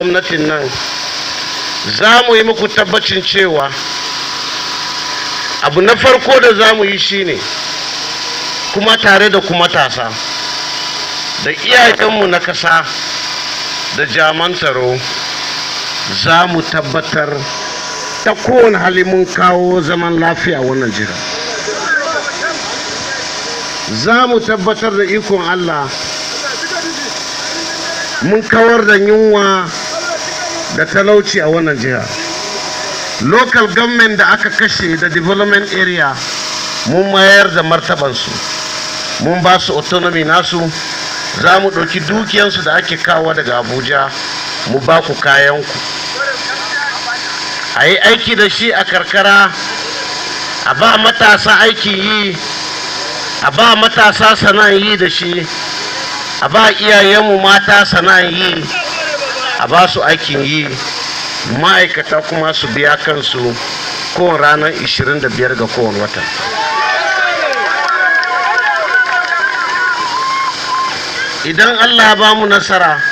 gwamnatin nan za mu yi muku tabbacin cewa abu na farko da za mu yi shine kuma tare da kuma matasa da iyayenmu na kasa da jaman tsaro za mu tabbatar ta kowane hali mun kawo zaman lafiya wannan jira. Za mu tabbatar da ikon Allah mun kawar da yunwa da talauci a wannan jiha. Local government da aka kashe da development area mun mayar da martabansu, mun ba su autonomy nasu. Za mu ɗauki dukiyansu da ake kawo daga Abuja mu ba ku kayanku, a yi aiki da shi a karkara, a ba matasa aikin yi, a ba matasa sana'an yi da shi, a ba iyayenmu mata sana'an yi, a ba su aikin yi. Ma'aikata kuma su biya kansu kowane ranar 25 ga kowane wata. Idan Allah ya ba mu nasara,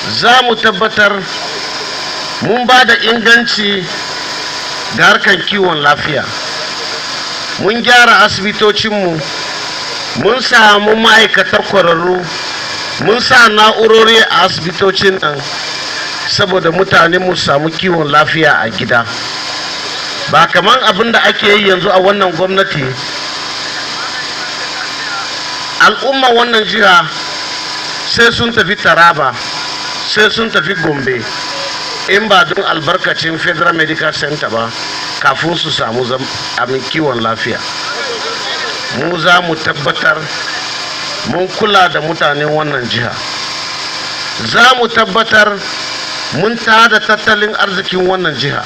za mu tabbatar mun ba da inganci ga harkar kiwon lafiya. Mun gyara asibitocinmu, mun samu ma'aikatan kwararru, mun sa na'urori a asibitocin nan saboda mutane mu samu kiwon lafiya a gida. Ba kamar abin da ake yi yanzu a wannan gwamnati. Al'umma wannan jiha sai sun tafi Taraba, sai sun tafi Gombe, in ba don albarkacin Federal Medical Center ba kafin su samu abin kiwon lafiya. Mu za mu tabbatar mun kula da mutanen wannan jiha. Za mu tabbatar mun tada tattalin arzikin wannan jiha.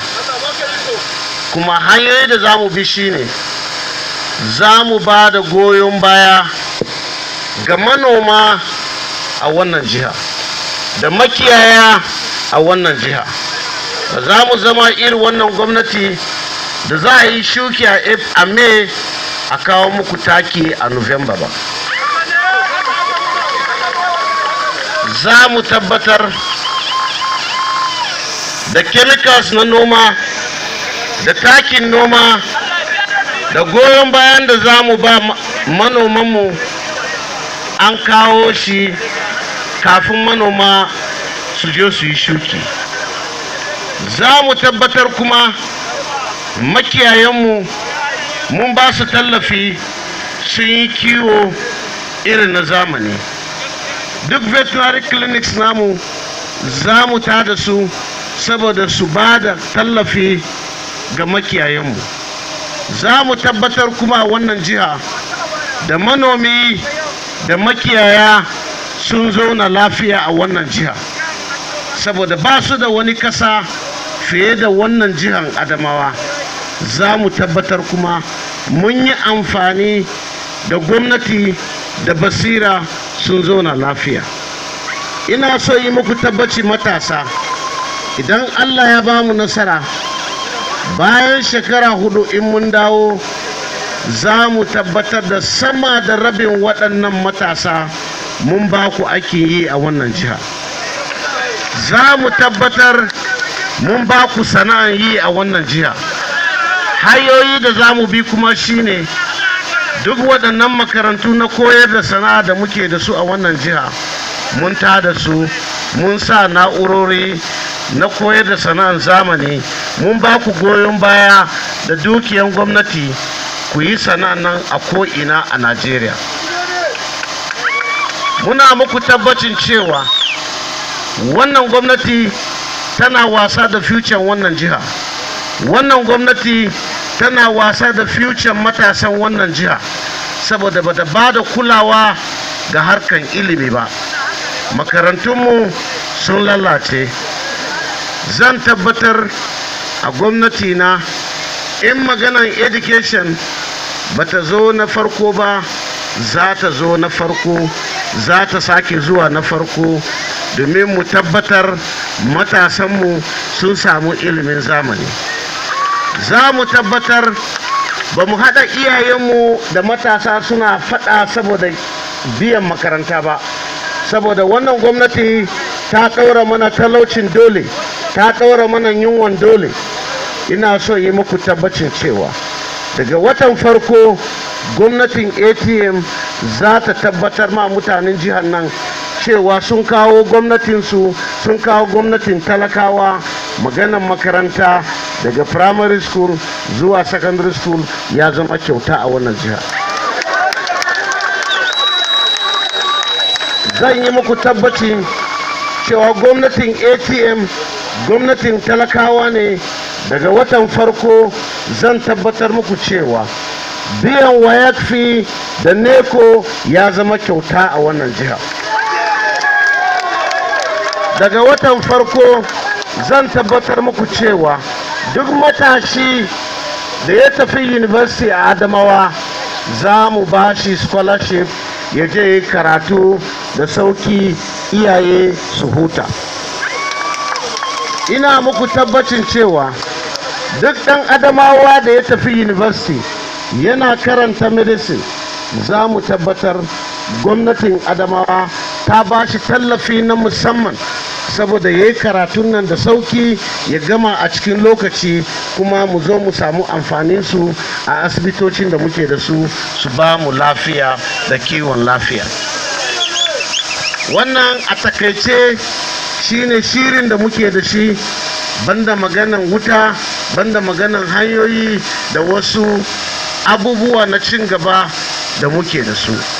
Kuma hanyoyi da za mu bi shine za mu ba da goyon baya ga manoma a wannan jiha da makiyaya a wannan jiha. Ba za mu zama irin wannan gwamnati da za a yi shuki a Mai a kawo muku taki a Nuwamba ba. Za mu tabbatar da chemicals na noma da takin noma da goyon bayan da za mu ba manomanmu an kawo shi kafin manoma su je su yi shuki. Za mu tabbatar kuma makiyayenmu mun ba su tallafi sun yi kiwo irin na zamani. Duk veterinary clinics namu za mu tada su saboda su ba da tallafi ga makiyayenmu. Za mu tabbatar kuma wannan jiha da manomi da makiyaya sun zauna lafiya a wannan jiha, saboda ba su da wani kasa fiye da wannan jihan Adamawa. Za mu tabbatar kuma mun yi amfani da gwamnati da basira sun zauna lafiya. Ina so yi muku tabbaci matasa, idan Allah ya ba mu nasara bayan shekara 4 in mun dawo, za mu tabbatar da sama da rabin waɗannan matasa mun ba ku aikin yi a wannan jiha. Za mu tabbatar mun ba ku sana'an yi a wannan jiha. Hanyoyi da za mu bi kuma shine duk waɗannan makarantu na koyar da sana'a da muke da su a wannan jiha mun tada su, mun sa na'urori na koyar da sana'an zamani, mun ba ku goyon baya da dukiyan gwamnati ku yi sana'an nan a ko'ina a Najeriya. Muna muku tabbacin cewa wannan gwamnati tana wasa da future wannan jiha. Wannan gwamnati tana wasa da future matasan wannan jiha saboda bata ba da kulawa ga harkan ilimi ba. Makarantunmu sun lalace. Zan tabbatar a gwamnati na in maganan education bata zo na farko ba, za ta zo na farko, za ta sake zuwa na farko, domin mu tabbatar matasanmu sun samu ilimin zamani. Za mu tabbatar ba mu haɗa iyayenmu da matasa suna faɗa saboda biyan makaranta ba, saboda wannan gwamnati ta ɗaura mana talaucin dole, ta ɗaura mana yunwan dole. Ina so yi muku tabbacin cewa daga watan farko gwamnatin ATM za ta tabbatar ma mutanen jihar nan cewa sun kawo gwamnatinsu, sun kawo gwamnatin talakawa. Maganan makaranta daga primary school zuwa secondary school ya zama kyauta a wannan jiha. Zan yi muku tabbacin cewa gwamnatin ATM gwamnatin talakawa ne. Daga watan farko zan tabbatar muku cewa biyan WAEC fee da NECO ya zama kyauta a wannan jiha. Daga watan farko zan tabbatar muku cewa duk matashi da ya tafi university a Adamawa za mu ba shi scholarship ya je karatu da sauki, iyaye su huta. Ina muku tabbacin cewa duk ɗan Adamawa da ya tafi university yana karanta medicine, za mu tabbatar gwamnatin Adamawa ta ba shi tallafi na musamman saboda ya yi karatun nan da sauki, ya gama a cikin lokaci, kuma mu zo mu samu amfanin su a asibitocin da muke da su ba mu lafiya da kiwon lafiya. Wannan a takaice shine shirin da muke da shi, banda maganan wuta, banda maganan hanyoyi da wasu abubuwa na cin gaba da muke da su.